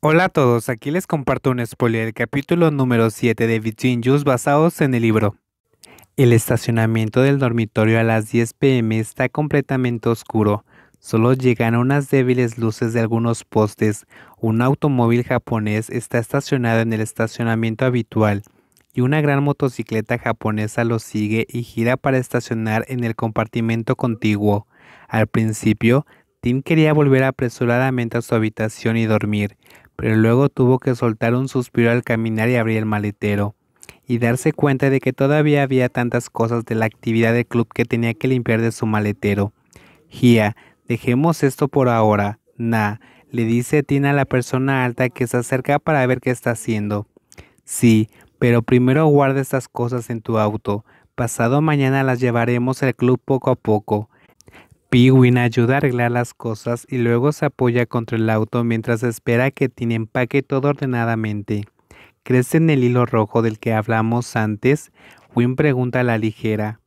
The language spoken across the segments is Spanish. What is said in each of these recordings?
Hola a todos, aquí les comparto un spoiler del capítulo número 7 de Between Us basados en el libro. El estacionamiento del dormitorio a las 10 p.m. está completamente oscuro. Solo llegan unas débiles luces de algunos postes. Un automóvil japonés está estacionado en el estacionamiento habitual y una gran motocicleta japonesa lo sigue y gira para estacionar en el compartimento contiguo. Al principio, Tim quería volver apresuradamente a su habitación y dormir, pero luego tuvo que soltar un suspiro al caminar y abrir el maletero y darse cuenta de que todavía había tantas cosas de la actividad del club que tenía que limpiar de su maletero. Gia, dejemos esto por ahora. Le dice Tina a la persona alta que se acerca para ver qué está haciendo. Sí, pero primero guarda estas cosas en tu auto. Pasado mañana las llevaremos al club poco a poco. Pee-wee ayuda a arreglar las cosas y luego se apoya contra el auto mientras espera que Tina empaque todo ordenadamente. ¿Crees en el hilo rojo del que hablamos antes? Win pregunta a la ligera.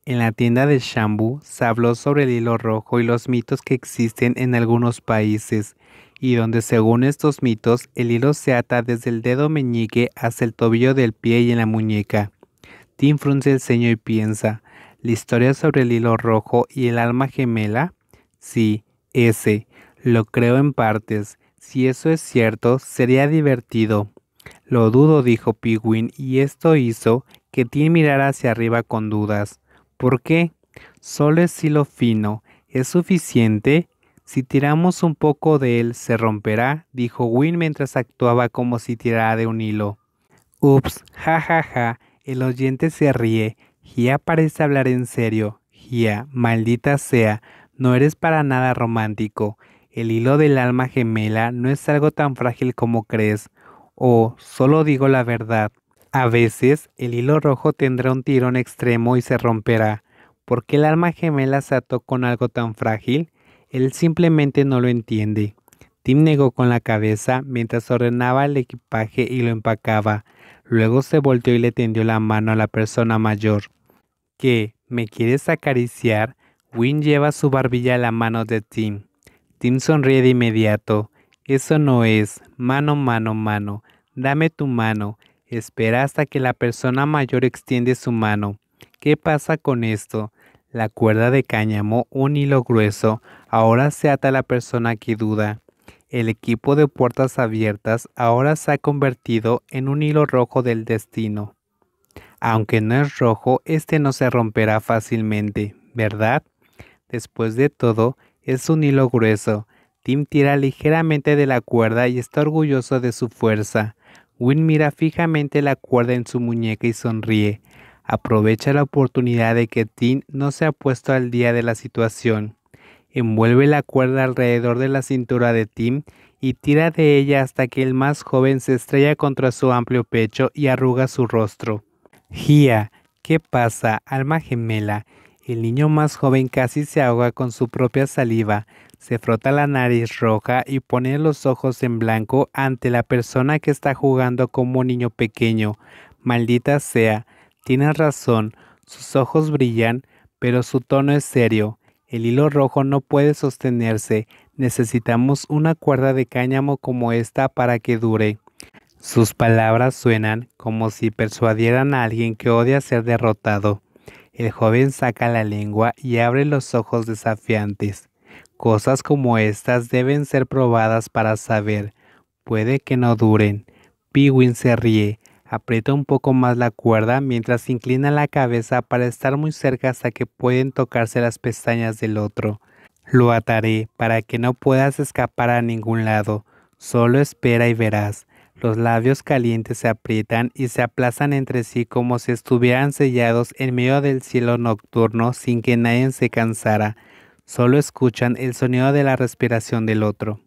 En la tienda de Shambu se habló sobre el hilo rojo y los mitos que existen en algunos países, y donde según estos mitos el hilo se ata desde el dedo meñique hasta el tobillo del pie y en la muñeca. Tim frunce el ceño y piensa, ¿la historia sobre el hilo rojo y el alma gemela? Sí, ese. Lo creo en partes. Si eso es cierto, sería divertido. Lo dudo, dijo Pigwin, y esto hizo que Tim mirara hacia arriba con dudas. ¿Por qué? Solo es hilo fino. ¿Es suficiente? Si tiramos un poco de él, ¿se romperá?, dijo Win mientras actuaba como si tirara de un hilo. Ups, ja ja ja, el oyente se ríe. Gia parece hablar en serio. Gia, maldita sea, no eres para nada romántico. El hilo del alma gemela no es algo tan frágil como crees. O solo digo la verdad. A veces el hilo rojo tendrá un tirón extremo y se romperá. ¿Por qué el alma gemela se ató con algo tan frágil? Él simplemente no lo entiende. Tim negó con la cabeza mientras ordenaba el equipaje y lo empacaba. Luego se volteó y le tendió la mano a la persona mayor. ¿Qué? ¿Me quieres acariciar? Win lleva su barbilla a la mano de Tim. Tim sonríe de inmediato. Eso no es. Mano, mano, mano. Dame tu mano. Espera hasta que la persona mayor extiende su mano. ¿Qué pasa con esto? La cuerda de cáñamo, un hilo grueso, ahora se ata a la persona que duda. El equipo de puertas abiertas ahora se ha convertido en un hilo rojo del destino. Aunque no es rojo, este no se romperá fácilmente, ¿verdad? Después de todo, es un hilo grueso. Tim tira ligeramente de la cuerda y está orgulloso de su fuerza. Win mira fijamente la cuerda en su muñeca y sonríe. Aprovecha la oportunidad de que Tim no se ha puesto al día de la situación. Envuelve la cuerda alrededor de la cintura de Tim y tira de ella hasta que el más joven se estrella contra su amplio pecho y arruga su rostro. Gia, ¿qué pasa, alma gemela? El niño más joven casi se ahoga con su propia saliva, se frota la nariz roja y pone los ojos en blanco ante la persona que está jugando como un niño pequeño. Maldita sea, tienes razón, sus ojos brillan, pero su tono es serio. El hilo rojo no puede sostenerse, necesitamos una cuerda de cáñamo como esta para que dure. Sus palabras suenan como si persuadieran a alguien que odia ser derrotado. El joven saca la lengua y abre los ojos desafiantes. Cosas como estas deben ser probadas para saber. Puede que no duren. Pee-wee se ríe, aprieta un poco más la cuerda mientras inclina la cabeza para estar muy cerca hasta que pueden tocarse las pestañas del otro. Lo ataré para que no puedas escapar a ningún lado. Solo espera y verás. Los labios calientes se aprietan y se aplazan entre sí como si estuvieran sellados en medio del cielo nocturno sin que nadie se cansara. Solo escuchan el sonido de la respiración del otro.